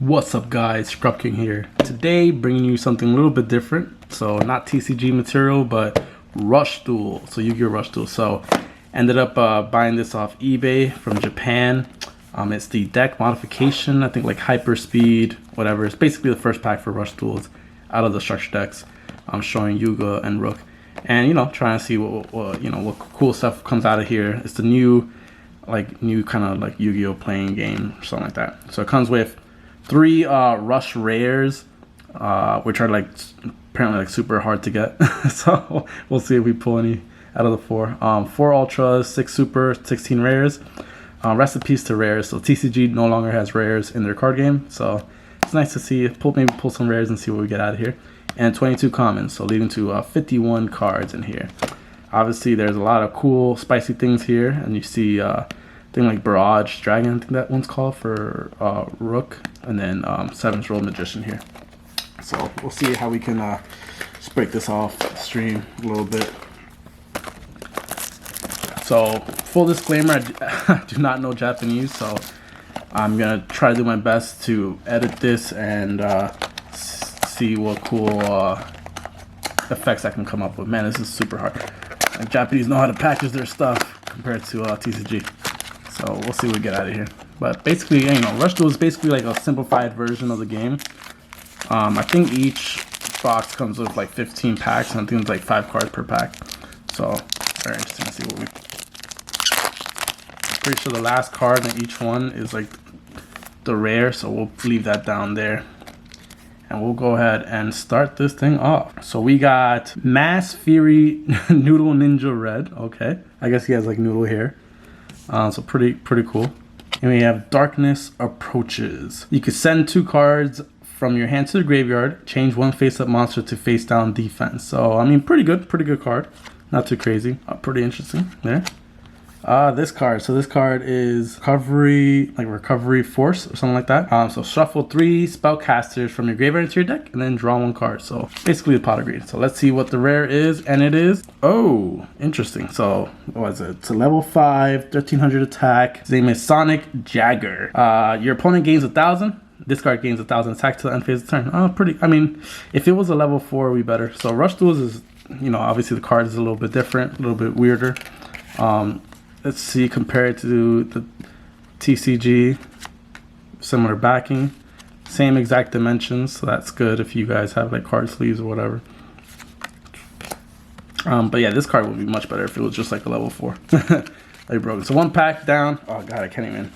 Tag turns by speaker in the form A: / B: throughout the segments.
A: What's up guys, Scrub King here. Today bringing you something a little bit different. So not TCG material, but rushduel. So YuGiOh rushduel. So ended up buying this off eBay from Japan. It's the deck modification, I think like hyper speed, whatever. It's basically the first pack for rushduels out of the structure decks. I'm showing YuGiOh and Rook. And you know, trying to see what cool stuff comes out of here. It's the new kind of like YuGiOh playing game or something like that. So it comes with 3 rush rares, which are like apparently like super hard to get. So we'll see if we pull any out of the 4. 4 ultras, 6 super, 16 rares. Recipes to rares. So TCG no longer has rares in their card game. So it's nice to see maybe pull some rares and see what we get out of here. And 22 commons, so leading to 51 cards in here. Obviously there's a lot of cool spicy things here, and you see thing like Barrage Dragon, I think that one's called, for Rook, and then 7th Roll Magician here. So we'll see how we can just break this off stream a little bit. So full disclaimer, I do not know Japanese, so I'm gonna try to do my best to edit this and see what cool effects I can come up with. Man, this is super hard. Like, Japanese know how to package their stuff compared to TCG. So we'll see what we get out of here. But basically, you know, rushduel is basically like a simplified version of the game. I think each box comes with like 15 packs, and I think it's like 5 cards per pack. So very interesting to see what we. Pretty sure the last card in each one is like the rare, so we'll leave that down there. And we'll go ahead and start this thing off. So we got Mass Fury Noodle Ninja Red. Okay, I guess he has like noodle hair. So pretty cool. And we have Darkness Approaches. You could send 2 cards from your hand to the graveyard. Change 1 face-up monster to face-down defense. So I mean, pretty good card. Not too crazy. Pretty interesting there. This card. So this card is Recovery Force or something like that. So shuffle 3 spellcasters from your graveyard into your deck and then draw 1 card. So basically the pot of greed. So let's see what the rare is, and it is, oh, interesting. So what is it? It's a level 5, 1300 attack. His name is Sonic Jagger. Your opponent gains 1,000. This card gains 1,000 attack to the end phase of the turn. Oh, pretty. I mean, if it was a level 4, it'd be better. So rushduels is, you know, obviously the card is a little bit different, a little bit weirder. Let's see, compared to the TCG, similar backing, same exact dimensions, so that's good if you guys have like card sleeves or whatever. But yeah, this card would be much better if it was just like a level 4. Like broken. So 1 pack down. Oh god, I can't even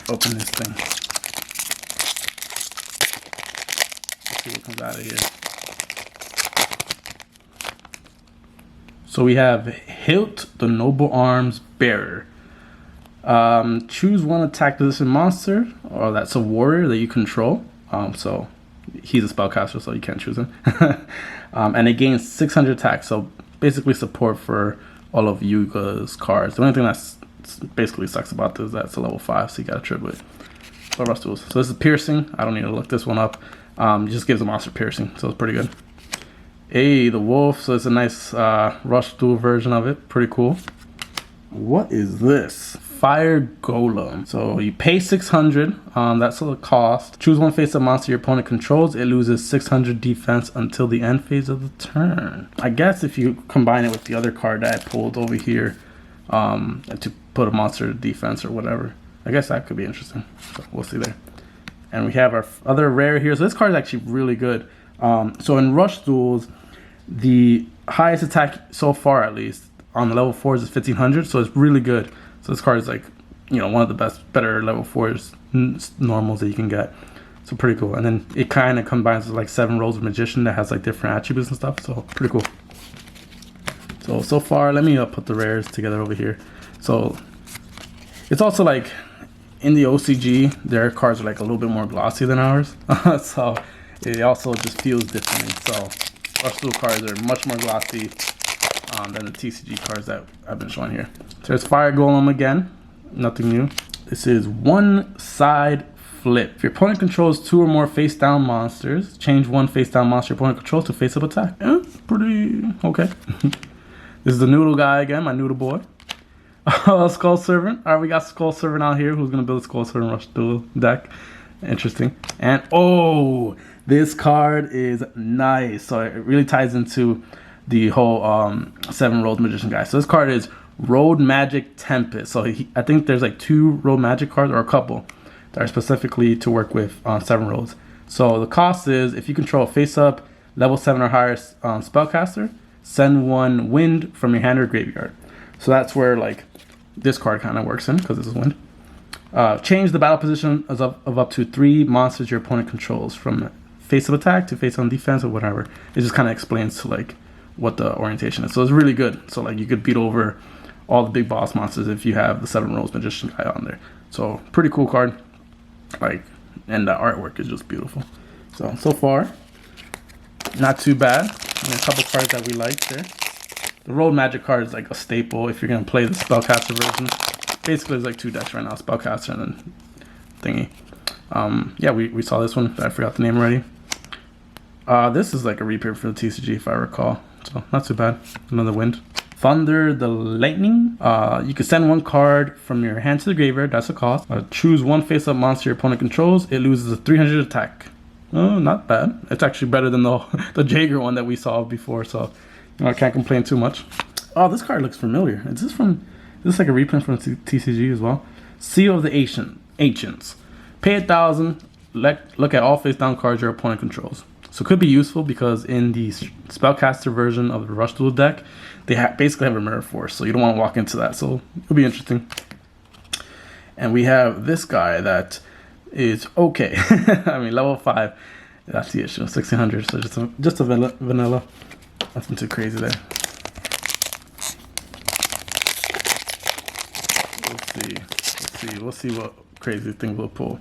A: open this thing. Let's see what comes out of here. So we have Hilt, the Noble Arms Bearer. Choose 1 attack resistant monster, or that's a warrior that you control. So he's a spellcaster, so you can't choose him. And it gains 600 attack. So basically support for all of YuGiOh's cards. The only thing that's basically sucks about this is that it's a level 5, so you gotta trip with rushduels. So this is piercing. I don't need to look this one up. It just gives a monster piercing, so it's pretty good. Hey, the wolf. So it's a nice rushduel version of it. Pretty cool. What is this? Fire Golem. So you pay 600. That's the cost. Choose 1 face-up monster your opponent controls. It loses 600 defense until the end phase of the turn. I guess if you combine it with the other card that I pulled over here, to put a monster defense or whatever, I guess that could be interesting. So we'll see there. And we have our other rare here. So this card is actually really good. So in rushduels, the highest attack so far, at least on the level 4s, is 1500. So it's really good. So this card is like, you know, one of the better level 4s normals that you can get. So pretty cool. And then it kind of combines with like 7 rolls of Magician that has like different attributes and stuff. So pretty cool. So far, let me put the rares together over here. So it's also like in the OCG, their cards are like a little bit more glossy than ours. So it also just feels differently. So rushduel cards are much more glossy than the TCG cards that I've been showing here. So there's Fire Golem again. Nothing new. This is 1 side flip. If your opponent controls 2 or more face down monsters, change 1 face down monster your opponent controls to face up attack. Yeah, pretty okay. This is the noodle guy again, my noodle boy. Skull Servant. Alright, we got Skull Servant out here who's gonna build a Skull Servant rushduel deck. Interesting. And oh, this card is nice. So it really ties into the whole 7 Road Magician guy. So this card is Road Magic Tempest. So I think there's like 2 Road Magic cards, or a couple, that are specifically to work with 7 roads. So the cost is, if you control a face-up level 7 or higher spellcaster, send 1 wind from your hand or graveyard. So that's where like this card kind of works in, because this is wind. Change the battle position of up to 3 monsters your opponent controls, from face-up attack to face-on defense or whatever. It just kind of explains to like what the orientation is. So it's really good. So like you could beat over all the big boss monsters if you have the 7 Roads Magician guy on there. So pretty cool card. Like, and the artwork is just beautiful. So far, not too bad. And a couple cards that we like there. The Road Magic card is like a staple if you're gonna play the Spellcaster version. Basically, there's like 2 decks right now: Spellcaster and then thingy. Yeah, we saw this one. I forgot the name already. This is like a reprint for the TCG, if I recall. So not too bad. Another wind. Thunder the Lightning. You can send 1 card from your hand to the graveyard. That's a cost. Choose 1 face-up monster your opponent controls. It loses a 300 attack. Oh, not bad. It's actually better than the Jaeger one that we saw before. So I can't complain too much. Oh, this card looks familiar. Is this like a reprint from TCG as well? Seal of the Ancients. Pay 1,000. Look at all face-down cards your opponent controls. So it could be useful because in the Spellcaster version of the rushduel deck, they basically have a Mirror Force, so you don't want to walk into that. So it'll be interesting. And we have this guy that is okay. I mean, level 5. That's the issue. 1600. So just a vanilla. Nothing too crazy there. We'll see what crazy thing we'll pull.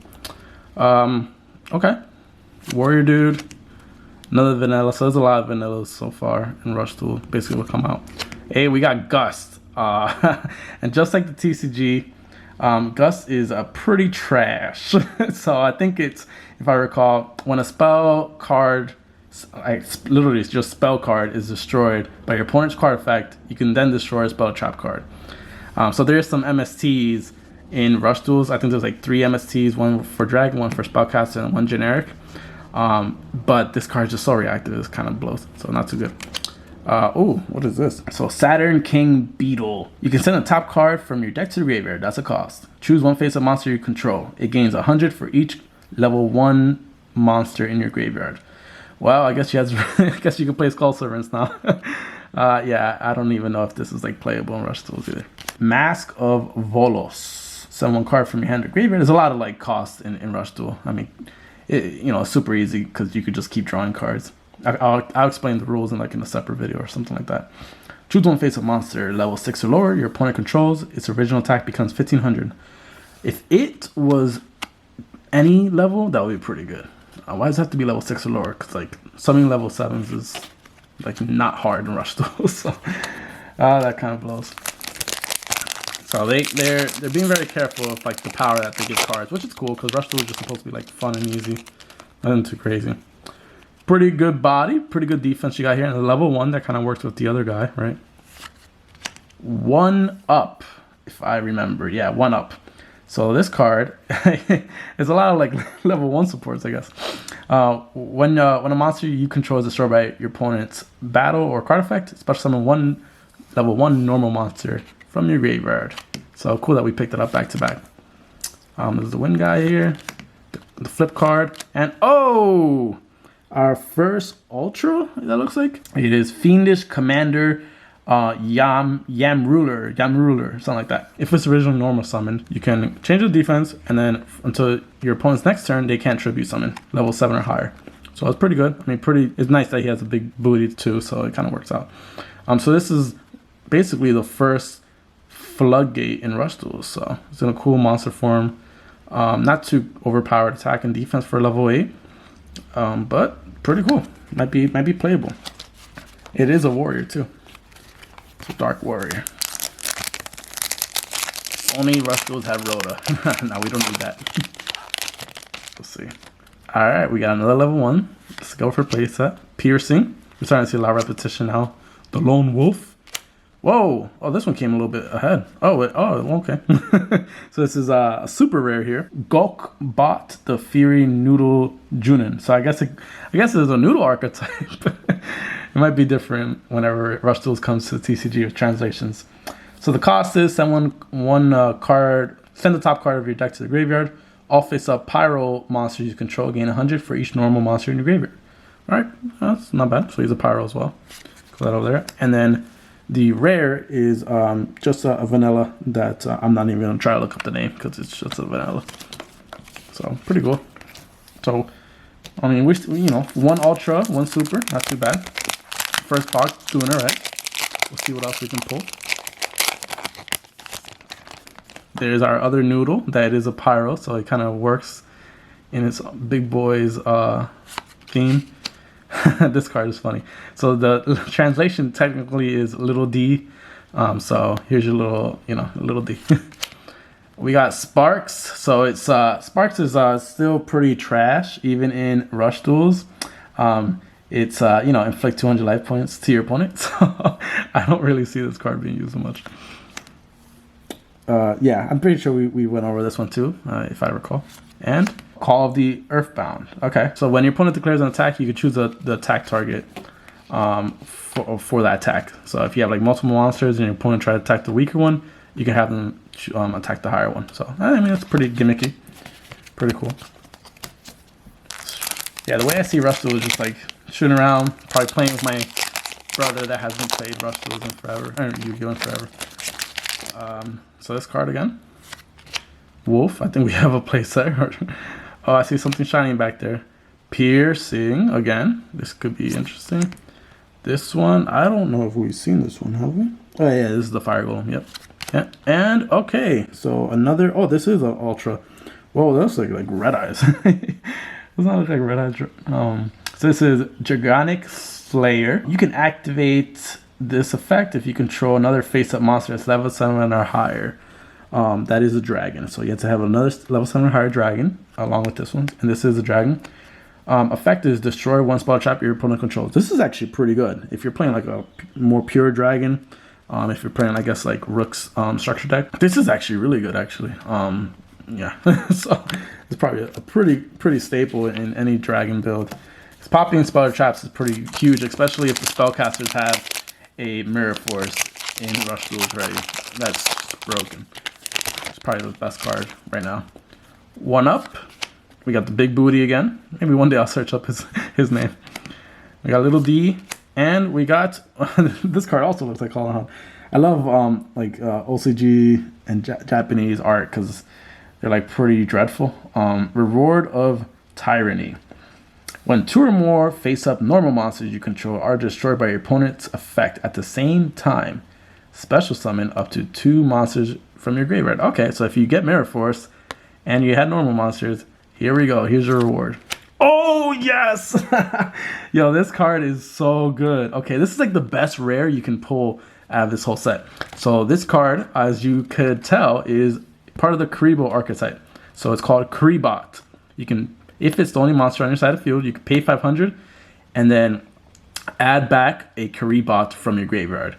A: Okay. Warrior dude. Another vanilla. So there's a lot of vanillas so far in rushduel. Basically will come out. Hey, we got Gust. And just like the TCG, Gust is a pretty trash. So I think it's, if I recall, when a spell card, literally it's just spell card, is destroyed by your opponent's card effect, you can then destroy a spell trap card. So there's some MSTs in rushduels. I think there's like 3 MSTs, 1 for Dragon, 1 for Spellcaster, and 1 generic. But this card is just so reactive, it kind of blows, so not too good. Oh, what is this? So Saturn King Beetle. You can send a top card from your deck to the graveyard. That's a cost. Choose 1 face-up monster you control. It gains 100 for each level 1 monster in your graveyard. Well, I guess I guess you can play Skull Servants now. Yeah, I don't even know if this is like playable in rushduels either. Mask of Volos. Send 1 card from your hand to graveyard. There's a lot of like cost in rushduel. I mean, it's super easy because you could just keep drawing cards. I'll explain the rules in a separate video or something like that. Choose 1 face-up monster, level 6 or lower, your opponent controls. Its original attack becomes 1500. If it was any level, that would be pretty good. Why does it have to be level 6 or lower? Because like summoning level 7s is like not hard in rushduel. So that kind of blows. So they're being very careful of like the power that they give cards, which is cool because rushduel is just supposed to be like fun and easy, nothing too crazy. Pretty good body, pretty good defense you got here. And the level 1 that kind of works with the other guy, right? 1 up, if I remember. Yeah, 1 up. So this card is a lot of like level 1 supports, I guess. When a monster you control is destroyed by your opponent's battle or card effect, special summon 1 level 1 normal monster from your graveyard. So cool that we picked it up back to back. There's the wind guy here, the flip card, and oh, our first ultra, that looks like. It is Fiendish Commander Yamruler, something like that. If it's originally normal summoned, you can change the defense, and then until your opponent's next turn, they can't tribute summon, level 7 or higher. So it's pretty good. I mean, it's nice that he has a big booty too, so it kind of works out. So this is basically the first floodgate in rushduel. So it's in a cool monster form. Not too overpowered attack and defense for level 8. But pretty cool. Might be playable. It is a warrior too. It's a dark warrior. Only rushduels have Rhoda. No, we don't need that. Let's see. Alright, we got another level 1. Let's go for playset. Piercing. We're starting to see a lot of repetition now. The Lone Wolf. Whoa! Oh, this one came a little bit ahead. Oh, wait. Oh, okay. So this is a super rare here. Gokbot the Fury Noodle Junin. So I guess it's a noodle archetype. It might be different whenever Rush Duels comes to TCG with translations. So the cost is send one card. Send the top card of your deck to the graveyard. All face-up Pyro monsters you control gain 100 for each normal monster in your graveyard. All right, that's not bad. So he's a Pyro as well. Put that over there, and then. The rare is just a vanilla that I'm not even going to try to look up the name because it's just a vanilla. So, pretty cool. So, I mean, one ultra, one super, not too bad. First box, doing it right. We'll see what else we can pull. There's our other noodle that is a Pyro, so it kind of works in its big boys theme. This card is funny. So the translation technically is little d. So here's your little d. We got Sparks. So it's Sparks is still pretty trash even in Rush Duels. It's inflict 200 life points to your opponent. So I don't really see this card being used so much. Yeah, I'm pretty sure we went over this one too, if I recall. And Call of the Earthbound. Okay, so when your opponent declares an attack, you can choose the attack target for that attack. So if you have like multiple monsters and your opponent tries to attack the weaker one, you can have them attack the higher one. So I mean, that's pretty gimmicky, pretty cool. Yeah, the way I see Rush Duel is just like shooting around, probably playing with my brother that hasn't played Rush Duels in forever, or YuGiOh in forever. So this card again. Wolf, I think we have a playset. Oh, I see something shining back there. Piercing, again. This could be interesting. This one, I don't know if we've seen this one, have we? Oh yeah, this is the Fire Golem, yep. Yeah. And, okay, so another, oh, this is an Ultra. Whoa, that's like Red Eyes. Doesn't that look like Red Eyes? So this is Dragonic Slayer. You can activate this effect if you control another face-up monster that's level 7 or higher. That is a dragon, so you have to have another level 7 or higher dragon along with this one, and this is a dragon. Effect is destroy one spell trap your opponent controls. This is actually pretty good if you're playing like a more pure dragon. If you're playing, I guess, like Rook's structure deck, this is actually really good. Actually, yeah. So it's probably a pretty staple in any dragon build. Popping spell traps is pretty huge, especially if the spellcasters have a Mirror Force in Rush Duels ready. That's broken. It's probably the best card right now. One up. We got the big booty again. Maybe one day I'll search up his name. We got Little D, and we got this card also looks like Holohan. I love OCG and Japanese art because they're like pretty dreadful. Reward of Tyranny. When 2 or more face-up normal monsters you control are destroyed by your opponent's effect at the same time, special summon up to 2 monsters from your graveyard. Okay, so if you get Mirror Force and you had normal monsters, here we go. Here's your reward. Oh, yes! Yo, this card is so good. Okay, this is like the best rare you can pull out of this whole set. So this card, as you could tell, is part of the Karibo archetype. So it's called Karibot. You can, if it's the only monster on your side of the field, you can pay 500 and then add back a Karibot from your graveyard.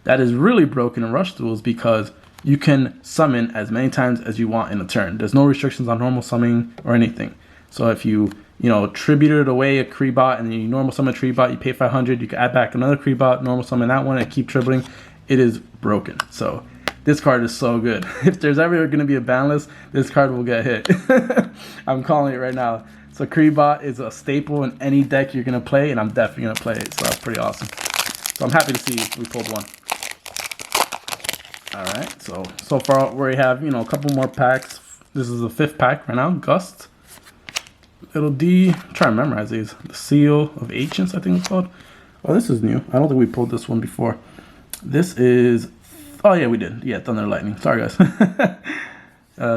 A: That is really broken in Rush Duels because you can summon as many times as you want in a turn. There's no restrictions on normal summoning or anything. So if you tributed away a Karibot and then you normal summon a Karibot, you pay 500, you can add back another Karibot, normal summon that one, and keep tripling. It is broken. So this card is so good. If there's ever going to be a ban list, this card will get hit. I'm calling it right now. So Karibot is a staple in any deck you're going to play, and I'm definitely going to play it. So that's pretty awesome. So I'm happy to see we pulled one. All right, so far we have a couple more packs. This is the 5th pack right now. Gust, Little D. I'm trying to memorize these. The Seal of Ancients, I think it's called. Oh, this is new. I don't think we pulled this one before. This is. Oh yeah, we did. Yeah, Thunder Lightning. Sorry guys.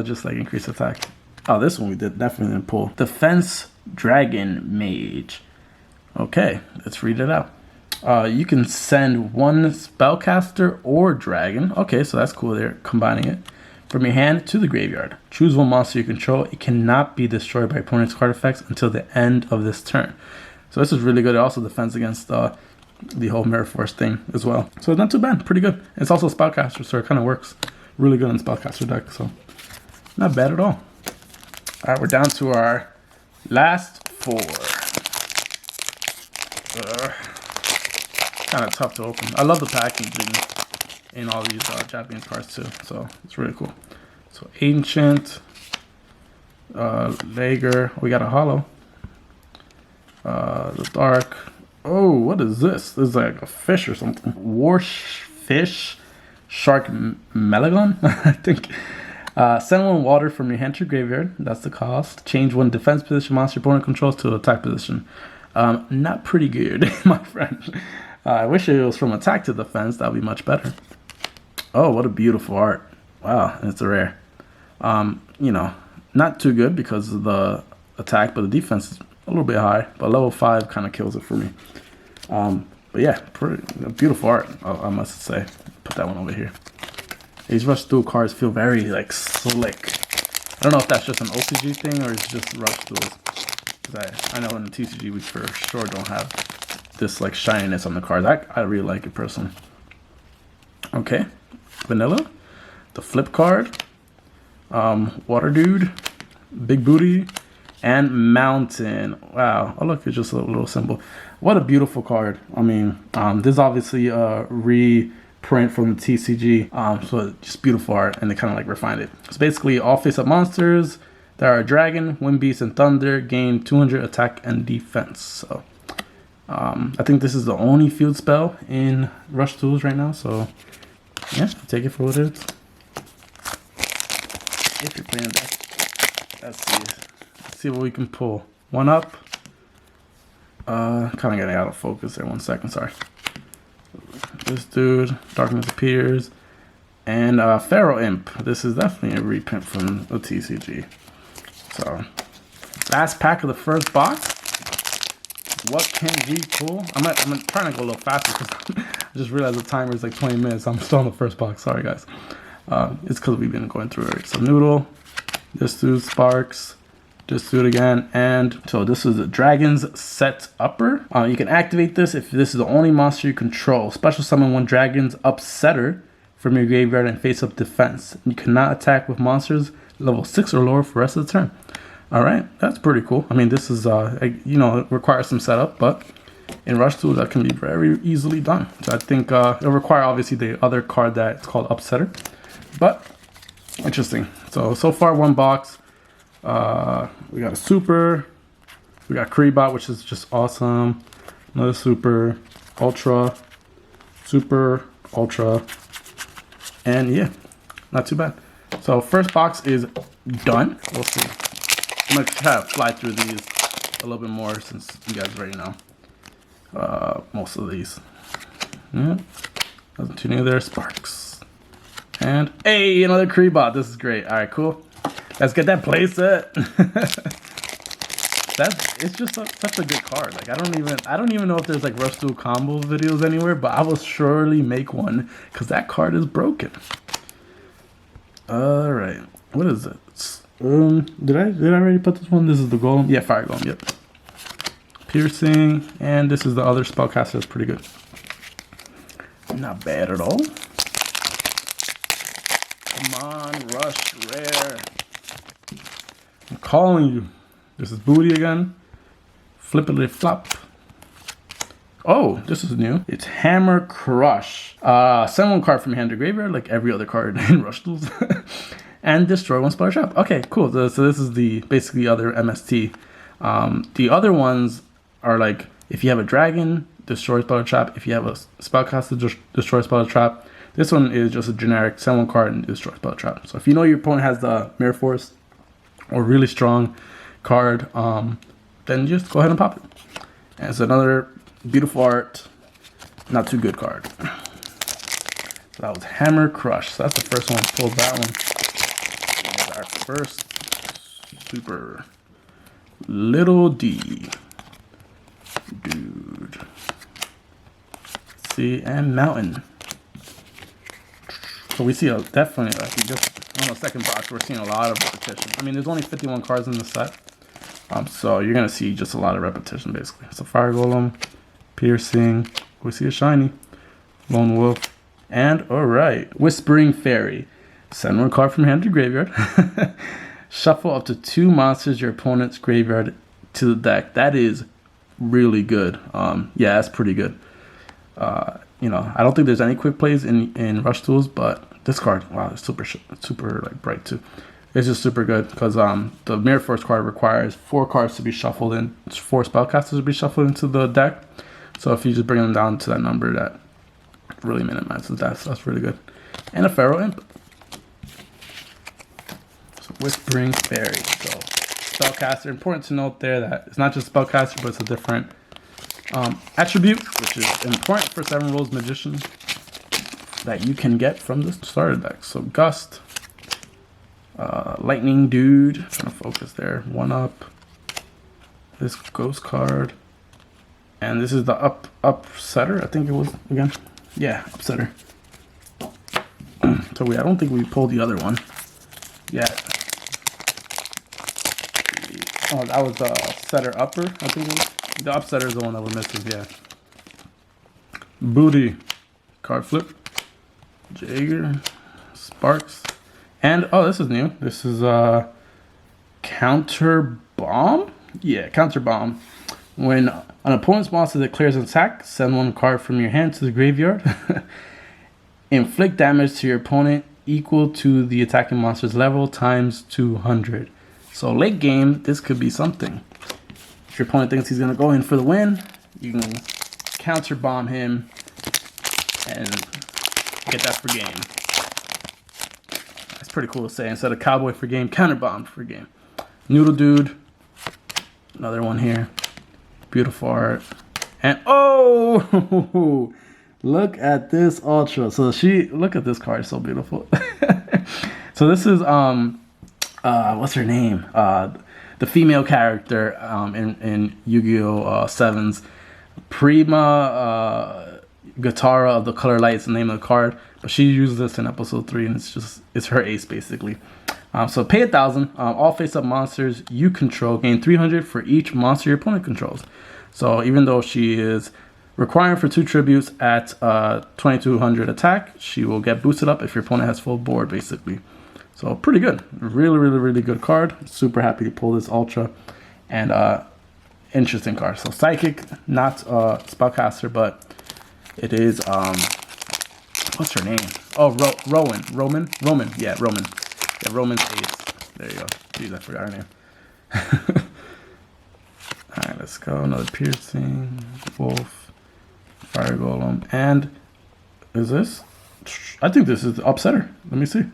A: Just like increase attack. Oh, this one we definitely didn't pull. Defense Dragon Mage. Okay, let's read it out. You can send one spellcaster or dragon. Okay, so that's cool. They're combining it from your hand to the graveyard. Choose one monster you control. It cannot be destroyed by opponent's card effects until the end of this turn. So this is really good. It also defends against the whole Mirror Force thing as well. So not too bad, pretty good. It's also Spellcaster, so it kind of works really good in Spellcaster deck, so not bad at all. All right, we're down to our last 4. Kind of tough to open. I love the packaging in all these Japanese cards too, so it's really cool. So Ancient, Lager, we got a holo. The Dark. Oh, what is this? This is like a fish or something. Warfish Shark Melagon, I think. Send 1 water from your hand to your graveyard. That's the cost. Change 1 defense position monster opponent controls to attack position. Not pretty good, my friend. I wish it was from attack to defense. That would be much better. Oh, what a beautiful art. Wow, and it's a rare. You know, not too good because of the attack, but the defense is a little bit high. But level 5 kind of kills it for me. But yeah, pretty beautiful art, I must say. Put that one over here. These Rush Duel cards feel very like slick. I don't know if that's just an OCG thing or it's just Rush Duels. I know in the TCG we for sure don't have this like shininess on the cards. I really like it personally. Okay, Vanilla, the flip card, Water Dude, Big Booty, and Mountain. Wow, oh look, it's just a little symbol. What a beautiful card. I mean, this is obviously a reprint from the TCG, so just beautiful art, and they kind of like refined it. It's basically all face-up monsters that are Dragon, Wind Beast, and Thunder gain 200 attack and defense. So I think this is the only field spell in Rush Duels right now, so yeah, take it for what it is. If you're playing that, let's see what we can pull. 1 up. Kind of getting out of focus there. 1 second, sorry. This dude, Darkness Appears, and Pharaoh Imp. This is definitely a reprint from the TCG. So, last pack of the first box. What can we pull? I'm trying to go a little faster because I just realized the timer is like 20 minutes. I'm still on the first box. Sorry, guys. It's because we've been going through it. So, Noodle, this dude, Sparks, this dude again, and so this is the Dragon's Set Upper. You can activate this if this is the only monster you control. Special summon 1 Dragon's Upsetter from your graveyard and face-up defense. You cannot attack with monsters level 6 or lower for the rest of the turn. All right, that's pretty cool. I mean, this is, you know, it requires some setup, but in Rush Duel, that can be very easily done. So I think it'll require, obviously, the other card that's called Upsetter, but interesting. So far, 1 box. We got a Super. We got Kreebot, which is just awesome. Another Super, Ultra, Super, Ultra, and yeah, not too bad. So first box is done. We'll see. I'm gonna try to fly through these a little bit more since you guys already know most of these. Yeah, nothing too new there. Sparks, and hey, another Kreebot. This is great. All right, cool. Let's get that playset. It's just such a good card. Like I don't even know if there's like Rush Duel combo videos anywhere, but I will surely make one because that card is broken. All right, what is it? Did I already put this one? This is the Golem. Yeah, Fire Golem. Yep. Piercing, and this is the other spellcaster. That's pretty good. Not bad at all. Come on, Rush Rare. I'm calling you. This is Booty again. Flippity flop. Oh, this is new. It's Hammer Crush. Send 1 card from your hand to graveyard, like every other card in Rush Duels. And destroy 1 Splash Trap. Okay, cool. So this is the basically other MST. The other ones are like if you have a dragon, destroy Spell Trap. If you have a spellcaster, destroy Spell Trap. This one is just a generic send 1 card and destroy Spell Trap. So if you know your opponent has the Mirror Force or really strong card, then just go ahead and pop it. And it's another beautiful art, not too good card. So that was Hammer Crush. So that's the first one. Pulled that one. And our first Super Little D dude. See, and Mountain. So we see definitely like just on the second box we're seeing a lot of repetition. I mean, there's only 51 cards in the set, so you're gonna see just a lot of repetition basically. So Fire Golem, Piercing, We see a shiny. Lone Wolf. And, alright, Whispering Fairy. Send one card from hand to graveyard. Shuffle up to 2 monsters your opponent's graveyard to the deck. That is really good. Yeah, that's pretty good. You know, I don't think there's any quick plays in Rush Duels, but this card, wow, it's super like bright too. It's just super good because the Mirror Force card requires 4 cards to be shuffled in, 4 spellcasters to be shuffled into the deck. So if you just bring them down to that number, that really minimizes that. So that's really good. And a Pharaoh Imp. So Whispering Fairy. So spellcaster. Important to note there that it's not just spellcaster, but it's a different attribute, which is important for 7 Rules Magician that you can get from the starter deck. So Gust, Lightning Dude, trying to focus there, 1-up, this Ghost card, and this is the Upsetter, I think it was, again. Yeah, Upsetter. So I don't think we pulled the other one yet. Oh, that was the Setter Upper, I think it was. The Upsetter is the one that we're missing, yeah. Booty, card flip, Jaeger, Sparks, and oh, this is new. This is Counter Bomb? Yeah, Counter Bomb. When an opponent's monster declares an attack, send 1 card from your hand to the graveyard. Inflict damage to your opponent equal to the attacking monster's level times 200. So late game, this could be something. If your opponent thinks he's going to go in for the win, you can counter bomb him and get that for game. That's pretty cool to say. Instead of cowboy for game, counter bomb for game. Noodle Dude. Another one here. Beautiful art. And oh, look at this Ultra. So look at this card. It's so beautiful. So this is, what's her name? The female character in Yu-Gi-Oh! 7's Prima Guitarra of the Color Light is the name of the card, but she uses this in episode 3, and it's her ace basically. So pay 1,000. All face-up monsters you control gain 300 for each monster your opponent controls. So even though she is requiring for 2 tributes at 2,200 attack, she will get boosted up if your opponent has full board basically. So pretty good. Really good card. Super happy to pull this Ultra. And interesting card. So Psychic, not spellcaster, but it is what's her name? Oh, Roman. Yeah, Roman. Yeah, Roman's ace. There you go. Jeez, I forgot her name. Alright, let's go. Another Piercing, Wolf, Fire Golem, and is this? I think this is the Upsetter. Let me see.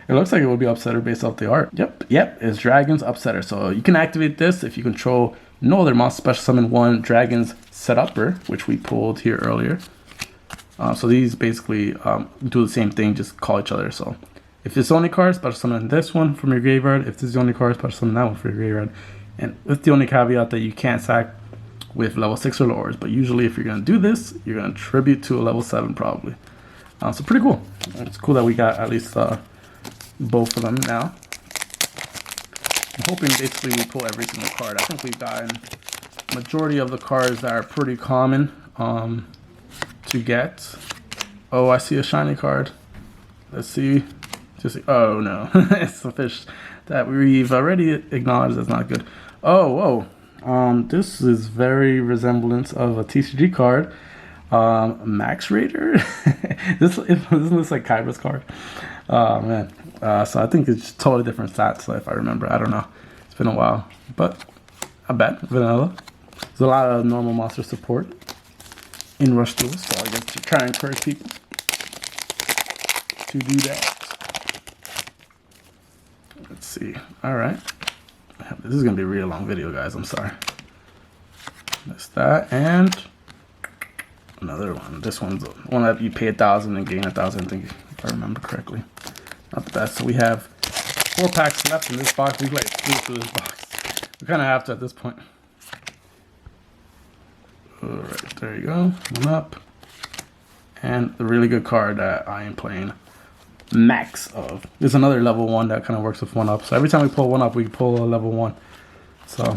A: It looks like it will be Upsetter based off the art. Yep, it's Dragon's Upsetter. So you can activate this if you control no other monster. Special summon 1 Dragon's Setupper, which we pulled here earlier. So these basically do the same thing, just call each other. So if this is the only card, special summon this one from your graveyard. If this is the only card, special summon that one from your graveyard. And with the only caveat that you can't sack with level 6 or lowers. But usually if you're going to do this, you're going to tribute to a level 7 probably. So pretty cool. It's cool that we got at least both of them now. I'm hoping basically we pull every single card. I think we've gotten majority of the cards that are pretty common to get. Oh, I see a shiny card. Let's see. Oh no, it's a fish that we've already acknowledged that's not good. Oh, whoa. This is very resemblance of a TCG card. Max Raider. this looks like Kyra's card. Oh man. So I think it's totally different stats, if I remember. I don't know. It's been a while, but not bad. Vanilla. There's a lot of normal monster support in Rush Duels, so I guess to try and encourage people to do that. Let's see. All right. This is gonna be a real long video, guys. I'm sorry. That's that, and another one. This one's one that you pay 1,000 and gain 1,000. I think, if I remember correctly. Not the best. So we have 4 packs left in this box. We've like 2 through this box. We kind of have to at this point. All right, there you go. 1 up, and the really good card that I am playing max of. There's another level 1 that kind of works with 1 up. So every time we pull 1 up, we pull a level 1. So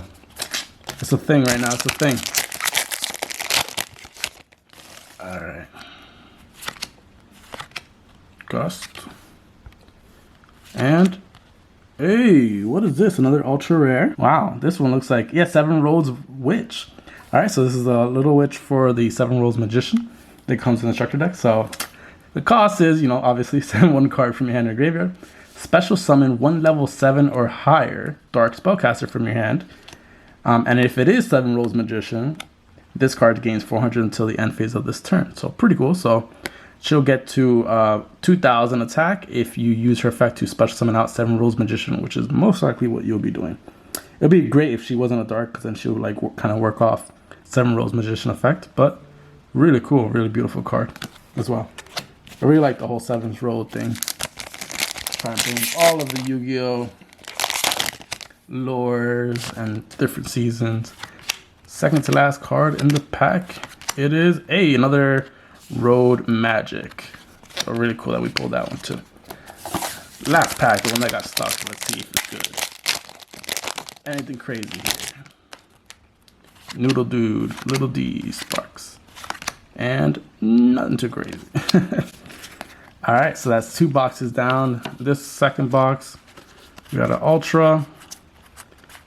A: it's a thing right now. It's a thing. Alright. Gust. And hey, what is this? Another ultra rare. Wow, this one looks like, yeah, 7 Roads Witch. Alright, so this is a little witch for the 7 Roads Magician that comes in the instructor deck. So the cost is, you know, obviously send 1 card from your hand or graveyard. Special summon 1 level 7 or higher dark spellcaster from your hand. And if it is 7 Roads Magician, this card gains 400 until the end phase of this turn. So pretty cool. So she'll get to 2,000 attack if you use her effect to special summon out 7 Roads Magician, which is most likely what you'll be doing. It'd be great if she wasn't a dark, because then she would like kind of work off 7 Roads Magician effect. But really cool, really beautiful card as well. I really like the whole 7th Road thing. Trying to bring all of the Yu-Gi-Oh lores and different seasons. Second to last card in the pack. It is another Road Magic. So really cool that we pulled that one too. Last pack, the one that got stuck. Let's see if it's good. Anything crazy here. Noodle Dude, Little D, Sparks. And nothing too crazy. Alright, so that's 2 boxes down. This second box, we got an Ultra,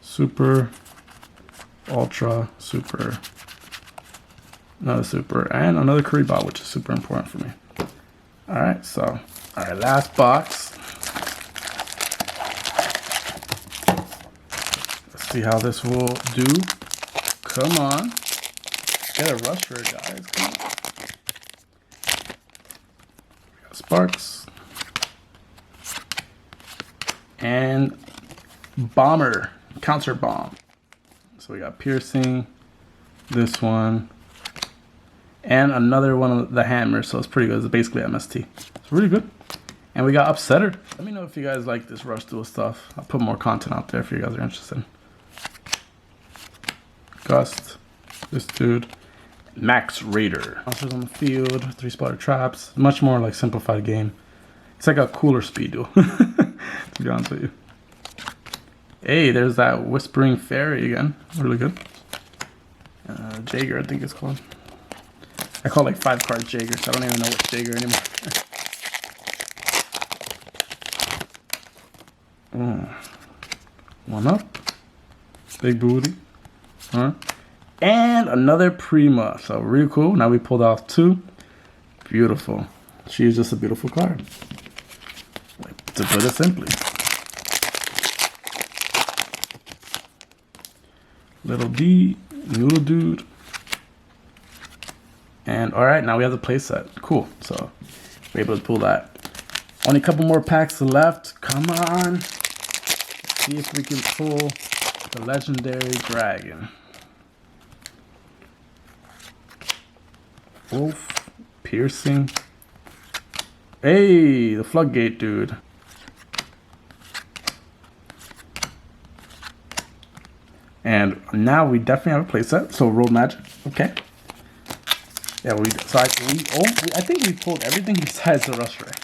A: Super, Ultra, Super, another Super, and another Kiribati, which is super important for me. Alright, so, alright, last box. Let's see how this will do. Come on. Get a rush for it, guys. Come on. Sparks. And Bomber. Counter Bomb. So we got Piercing. This one. And another one of the hammers. So it's pretty good. It's basically MST. It's really good. And we got Upsetter. Let me know if you guys like this Rush Duel stuff. I'll put more content out there if you guys are interested. Gust. This dude. Max Raider. Monsters on the field, 3-spotter traps. Much more like simplified game. It's like a cooler speed duel, to be honest with you. Hey, there's that Whispering Fairy again. Really good. Jaeger, I think it's called. I call it like 5 card Jaeger, so I don't even know what's Jaeger anymore. 1 up. Big booty. Huh? And another Prima. So really cool. Now we pulled off 2. Beautiful. She is just a beautiful card. To put it simply. Little D, Noodle Dude. And alright, now we have the playset. Cool. So we're able to pull that. Only a couple more packs left. Come on. See if we can pull the Legendary Dragon. Wolf, Piercing. Hey, the Floodgate dude. And now we definitely have a playset. So Road Magic. Okay. Yeah, I think we pulled everything besides the Rush Rare.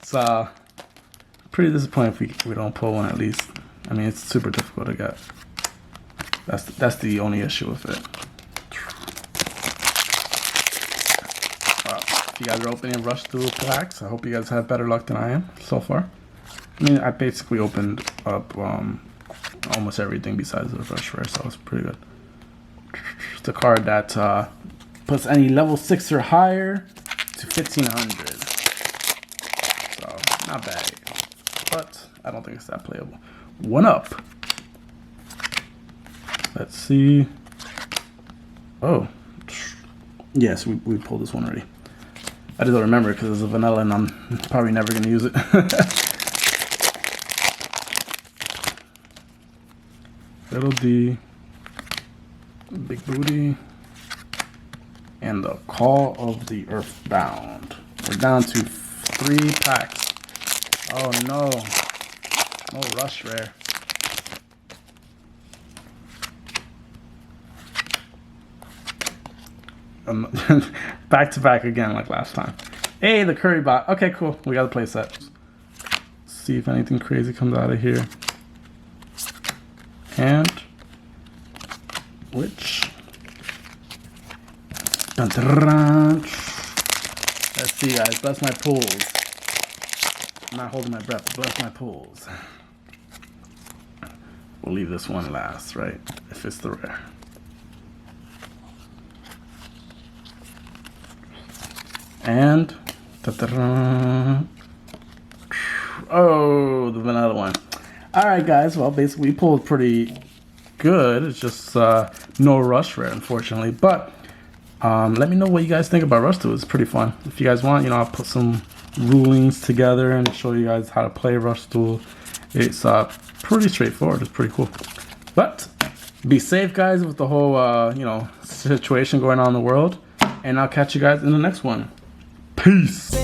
A: So pretty disappointed if we don't pull one at least. I mean, it's super difficult to get. That's the only issue with it. If you guys are opening Rush Duel packs, I hope you guys have better luck than I am so far. I mean, I basically opened up almost everything besides the Rush Rare, so it's pretty good. It's a card that puts any level 6 or higher to 1,500. So, not bad. But I don't think it's that playable. 1 up. Let's see. Oh. Yes, we pulled this one already. I just don't remember because it's a vanilla and I'm probably never going to use it. Little D, Big Booty, and the Call of the Earthbound. We're down to 3 packs. Oh no, no Rush Rare. Back to back again like last time. Hey, the Kiribati. Okay, cool. We got a playset. See if anything crazy comes out of here. And which Dun, dun, dun. Let's see, guys. Bless my pulls. I'm not holding my breath. Bless my pulls. We'll leave this one last, right? If it's the rare. And oh, the vanilla one. All right, guys. Well, basically, we pulled pretty good. It's just no rush rare, unfortunately. But let me know what you guys think about Rush Duel. It's pretty fun. If you guys want, I'll put some rulings together and show you guys how to play Rush Duel. It's pretty straightforward. It's pretty cool. But be safe, guys, with the whole situation going on in the world. And I'll catch you guys in the next one. Peace.